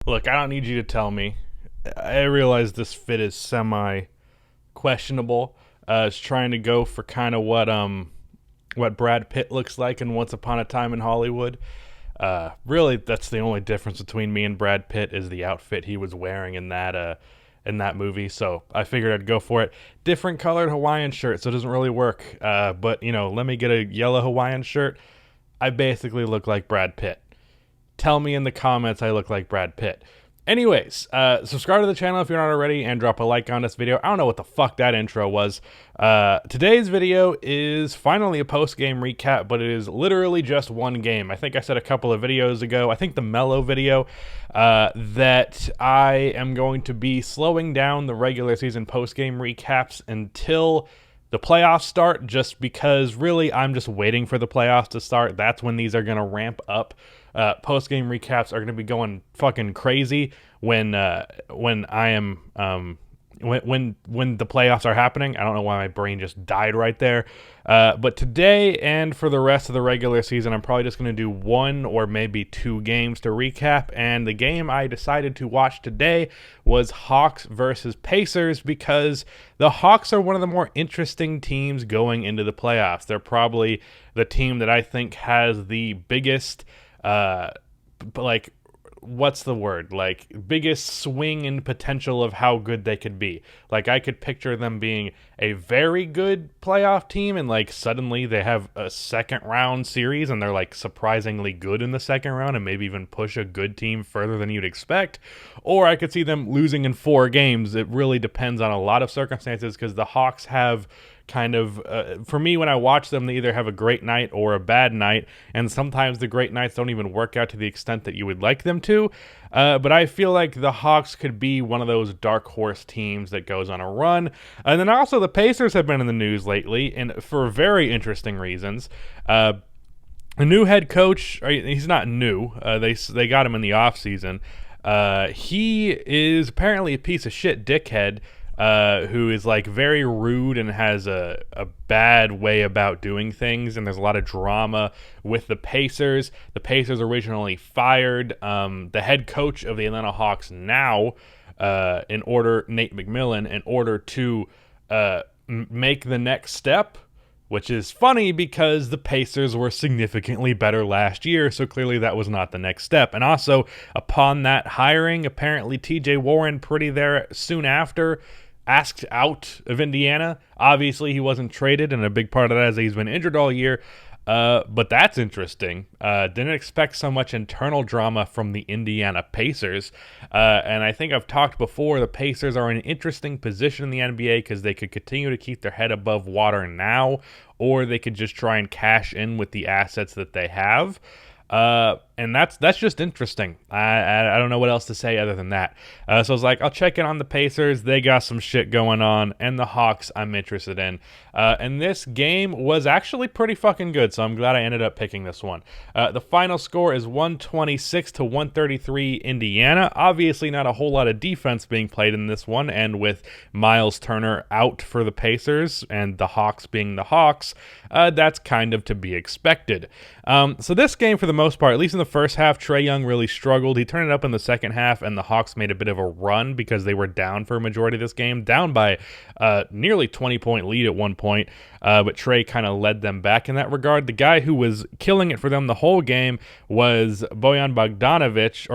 Look, I don't need you to tell me. I realize this fit is semi questionable. It's trying to go for kind of what Brad Pitt looks like in Once Upon a Time in Hollywood. Really, that's the only difference between me and Brad Pitt is the outfit he was wearing in that movie. So I figured I'd go for it. Different colored Hawaiian shirt, so it doesn't really work. But let me get a yellow Hawaiian shirt. I basically look like Brad Pitt. Tell me in the comments I look like Brad Pitt. Anyways, subscribe to the channel if you're not already and drop a like on this video. I don't know what the fuck that intro was. Today's video is finally a post-game recap, but it is literally just one game. I think I said a couple of videos ago, I think the Mellow video, that I am going to be slowing down the regular season post-game recaps until the playoffs start, just because really I'm just waiting for the playoffs to start. That's when these are going to ramp up. Post-game recaps are going to be going fucking crazy when I am when the playoffs are happening. I don't know why my brain just died right there. But today and for the rest of the regular season, I'm probably just going to do one or maybe two games to recap. And the game I decided to watch today was Hawks versus Pacers, because the Hawks are one of the more interesting teams going into the playoffs. They're probably the team that I think has the biggest what's the word? Like, biggest swing in potential of how good they could be. Like, I could picture them being a very good playoff team, and like suddenly they have a second round series and they're like surprisingly good in the second round and maybe even push a good team further than you'd expect. Or I could see them losing in 4 games. It really depends on a lot of circumstances, because the Hawks have kind of, for me, when I watch them, they either have a great night or a bad night, and sometimes the great nights don't even work out to the extent that you would like them to. But I feel like the Hawks could be one of those dark horse teams that goes on a run. And then also the Pacers have been in the news lately, and for very interesting reasons. A new head coach, he's not new, they got him in the offseason. He is apparently a piece of shit dickhead, who is like very rude and has a bad way about doing things, and there's a lot of drama with the Pacers. The Pacers originally fired the head coach of the Atlanta Hawks now, Nate McMillan, in order to make the next step, which is funny because the Pacers were significantly better last year, so clearly that was not the next step. And also, upon that hiring, apparently TJ Warren pretty there soon after asked out of Indiana. Obviously, he wasn't traded, and a big part of that is that he's been injured all year. But that's interesting. Didn't expect so much internal drama from the Indiana Pacers. And I think I've talked before, the Pacers are in an interesting position in the NBA because they could continue to keep their head above water now, or they could just try and cash in with the assets that they have. And that's just interesting. I don't know what else to say other than that. So I was like, I'll check in on the Pacers. They got some shit going on, and the Hawks I'm interested in. And this game was actually pretty fucking good, so I'm glad I ended up picking this one. The final score is 126-133 Indiana. Obviously not a whole lot of defense being played in this one, and with Miles Turner out for the Pacers and the Hawks being the Hawks, that's kind of to be expected. So this game, for the most part, at least in the first half, Trae Young really struggled. He turned it up in the second half, and the Hawks made a bit of a run because they were down for a majority of this game, down by nearly 20-point lead at one point, but Trae kind of led them back in that regard. The guy who was killing it for them the whole game was Bogdan Bogdanovic.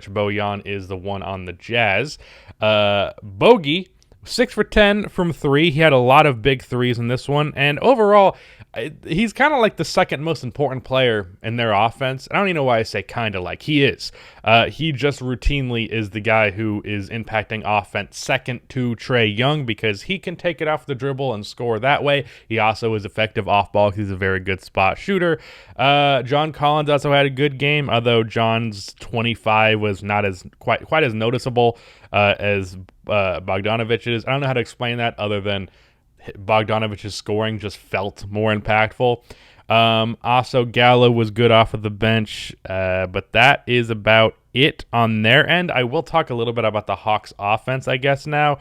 Bojan is the one on the Jazz. Bogey, 6 for 10 from 3. He had a lot of big threes in this one, and overall, he's kind of like the second most important player in their offense. I don't even know why I say kind of like. He is. He just routinely is the guy who is impacting offense second to Trae Young, because he can take it off the dribble and score that way. He also is effective off ball because he's a very good spot shooter. John Collins also had a good game, although John's 25 was not as quite as noticeable as Bogdanovic's. I don't know how to explain that other than Bogdanovic's scoring just felt more impactful. Also, Gallo was good off of the bench, but that is about it on their end. I will talk a little bit about the Hawks offense, I guess, now,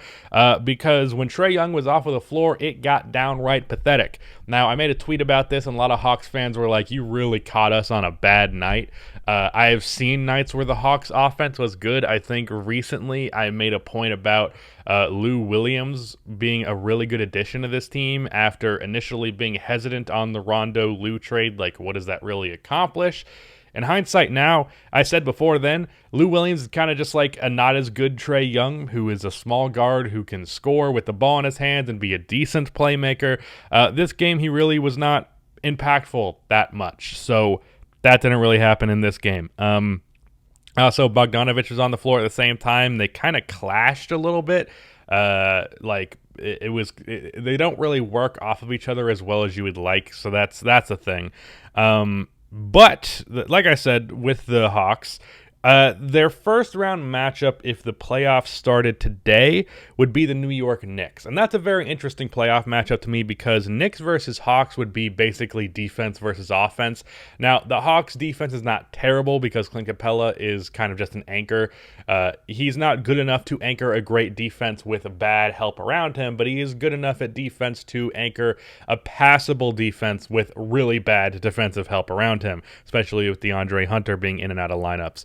because when Trae Young was off of the floor, it got downright pathetic. Now, I made a tweet about this, and a lot of Hawks fans were like, you really caught us on a bad night. I have seen nights where the Hawks offense was good. I think recently I made a point about Lou Williams being a really good addition to this team after initially being hesitant on the Rondo-Lou trade. Like, what does that really accomplish? In hindsight now, I said before then, Lou Williams is kind of just like a not as good Trae Young, who is a small guard who can score with the ball in his hands and be a decent playmaker. This game, he really was not impactful that much. So that didn't really happen in this game. Also, Bogdanovich was on the floor at the same time. They kind of clashed a little bit. They don't really work off of each other as well as you would like. So that's a thing. But like I said, with the Hawks, their first round matchup, if the playoffs started today, would be the New York Knicks. And that's a very interesting playoff matchup to me because Knicks versus Hawks would be basically defense versus offense. Now, the Hawks defense is not terrible because Clint Capella is kind of just an anchor. He's not good enough to anchor a great defense with a bad help around him, but he is good enough at defense to anchor a passable defense with really bad defensive help around him, especially with DeAndre Hunter being in and out of lineups.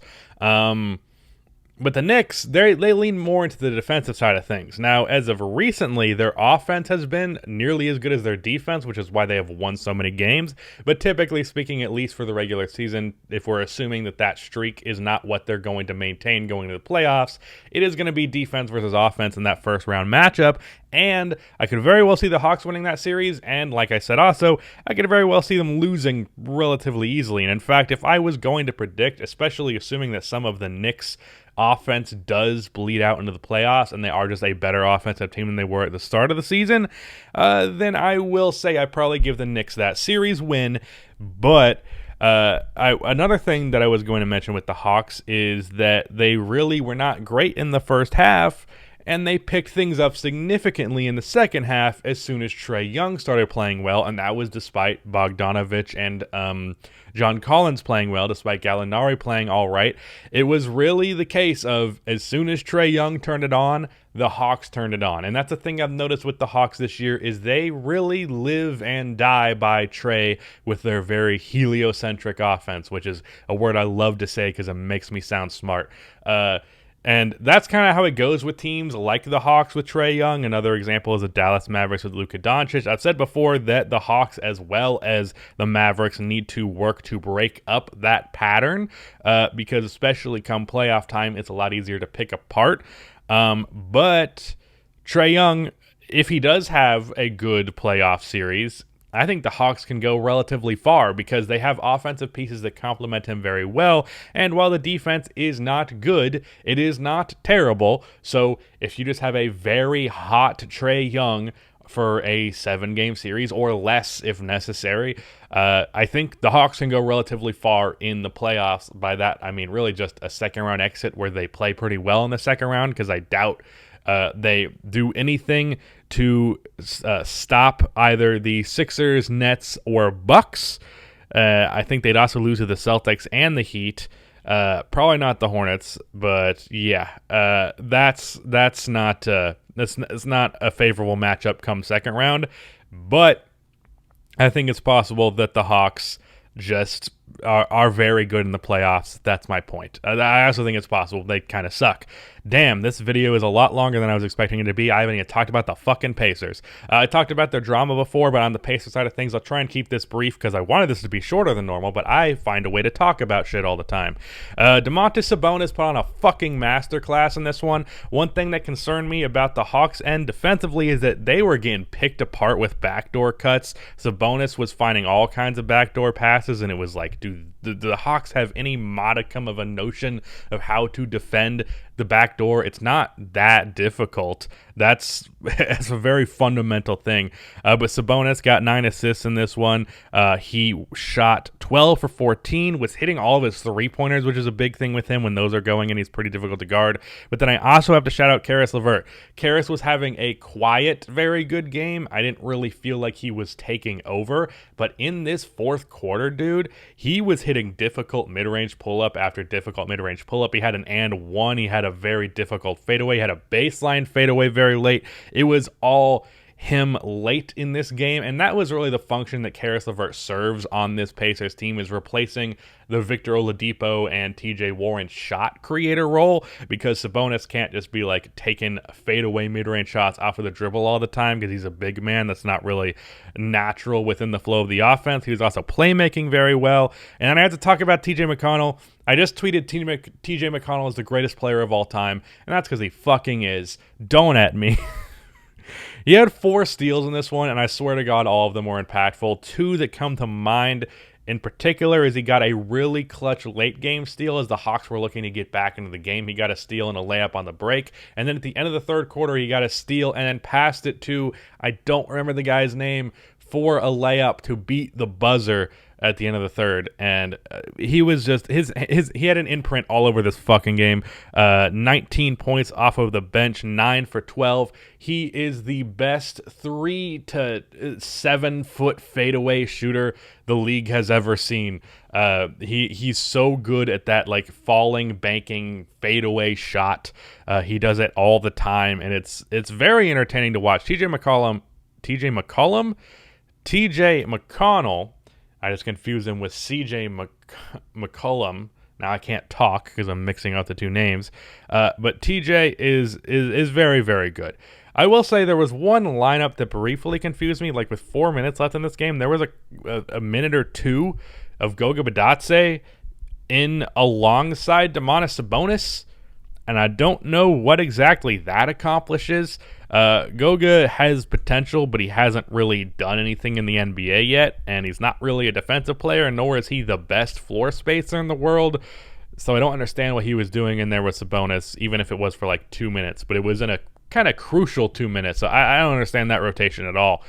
But the Knicks, they lean more into the defensive side of things. Now, as of recently, their offense has been nearly as good as their defense, which is why they have won so many games. But typically speaking, at least for the regular season, if we're assuming that streak is not what they're going to maintain going to the playoffs, it is going to be defense versus offense in that first round matchup. And I could very well see the Hawks winning that series. And like I said also, I could very well see them losing relatively easily. And in fact, if I was going to predict, especially assuming that some of the Knicks offense does bleed out into the playoffs and they are just a better offensive team than they were at the start of the season, then I will say I probably give the Knicks that series win. But another thing that I was going to mention with the Hawks is that they really were not great in the first half, and they picked things up significantly in the second half as soon as Trae Young started playing well, and that was despite Bogdanovich and John Collins playing well, despite Gallinari playing all right. It was really the case of as soon as Trae Young turned it on, the Hawks turned it on. And that's the thing I've noticed with the Hawks this year is they really live and die by Trae with their very heliocentric offense, which is a word I love to say because it makes me sound smart. And that's kind of how it goes with teams like the Hawks with Trae Young. Another example is the Dallas Mavericks with Luka Doncic. I've said before that the Hawks as well as the Mavericks need to work to break up that pattern because especially come playoff time, it's a lot easier to pick apart. But Trae Young, if he does have a good playoff series, I think the Hawks can go relatively far because they have offensive pieces that complement him very well. And while the defense is not good, it is not terrible. So if you just have a very hot Trae Young for a 7-game series or less if necessary, I think the Hawks can go relatively far in the playoffs. By that, I mean really just a second-round exit where they play pretty well in the second round because I doubt they do anything to stop either the Sixers, Nets, or Bucks. I think they'd also lose to the Celtics and the Heat. Probably not the Hornets, but yeah, that's not it's not a favorable matchup come second round. But I think it's possible that the Hawks just are very good in the playoffs. That's my point. I also think it's possible they kind of suck. Damn, this video is a lot longer than I was expecting it to be. I haven't even talked about the fucking Pacers. I talked about their drama before, but on the Pacers side of things, I'll try and keep this brief because I wanted this to be shorter than normal, but I find a way to talk about shit all the time. Domantas Sabonis put on a fucking masterclass in this one. One thing that concerned me about the Hawks end defensively is that they were getting picked apart with backdoor cuts. Sabonis was finding all kinds of backdoor passes, and it was like, do the Hawks have any modicum of a notion of how to defend the back door? It's not that difficult. That's a very fundamental thing. But Sabonis got 9 assists in this one. He shot 12 for 14, was hitting all of his three-pointers, which is a big thing with him when those are going, and he's pretty difficult to guard. But then I also have to shout out Caris LeVert. Caris was having a quiet, very good game. I didn't really feel like he was taking over. But in this fourth quarter, dude, he was hitting hitting difficult mid-range pull-up after difficult mid-range pull-up. He had an and one. He had a very difficult fadeaway. He had a baseline fadeaway very late. It was all him late in this game, and that was really the function that Karis LeVert serves on this Pacers team, is replacing the Victor Oladipo and TJ Warren shot creator role, because Sabonis can't just be like taking fadeaway mid-range shots off of the dribble all the time, because he's a big man. That's not really natural within the flow of the offense. He was also playmaking very well. And I have to talk about TJ McConnell. I just tweeted TJ McConnell is the greatest player of all time, and that's because he fucking is. Don't at me. He had 4 steals in this one, and I swear to God, all of them were impactful. 2 that come to mind in particular is he got a really clutch late-game steal as the Hawks were looking to get back into the game. He got a steal and a layup on the break, and then at the end of the third quarter, he got a steal and then passed it to, I don't remember the guy's name, for a layup to beat the buzzer at the end of the third. And he was just he had an imprint all over this fucking game. 19 points off of the bench, 9 for 12. He is the best 3 to 7 foot fadeaway shooter the league has ever seen. He's so good at that, like, falling, banking fadeaway shot. He does it all the time, and it's very entertaining to watch. TJ McConnell, I just confused him with CJ McCollum. Now I can't talk because I'm mixing up the 2 names. But TJ is very, very good. I will say there was one lineup that briefly confused me. Like, with 4 minutes left in this game, there was a minute or 2 of Goga Bitadze in alongside Domantas Sabonis, and I don't know what exactly that accomplishes. Goga has potential, but he hasn't really done anything in the NBA yet, and he's not really a defensive player, nor is he the best floor spacer in the world. So I don't understand what he was doing in there with Sabonis, even if it was for like 2 minutes, but it was in a kind of crucial 2 minutes. So I don't understand that rotation at all.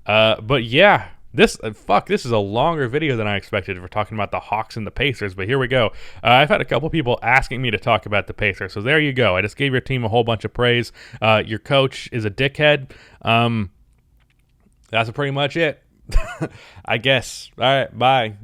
But yeah, this is a longer video than I expected for talking about the Hawks and the Pacers, but here we go. I've had a couple people asking me to talk about the Pacers, so there you go. I just gave your team a whole bunch of praise. Your coach is a dickhead. That's pretty much it, I guess. All right, bye.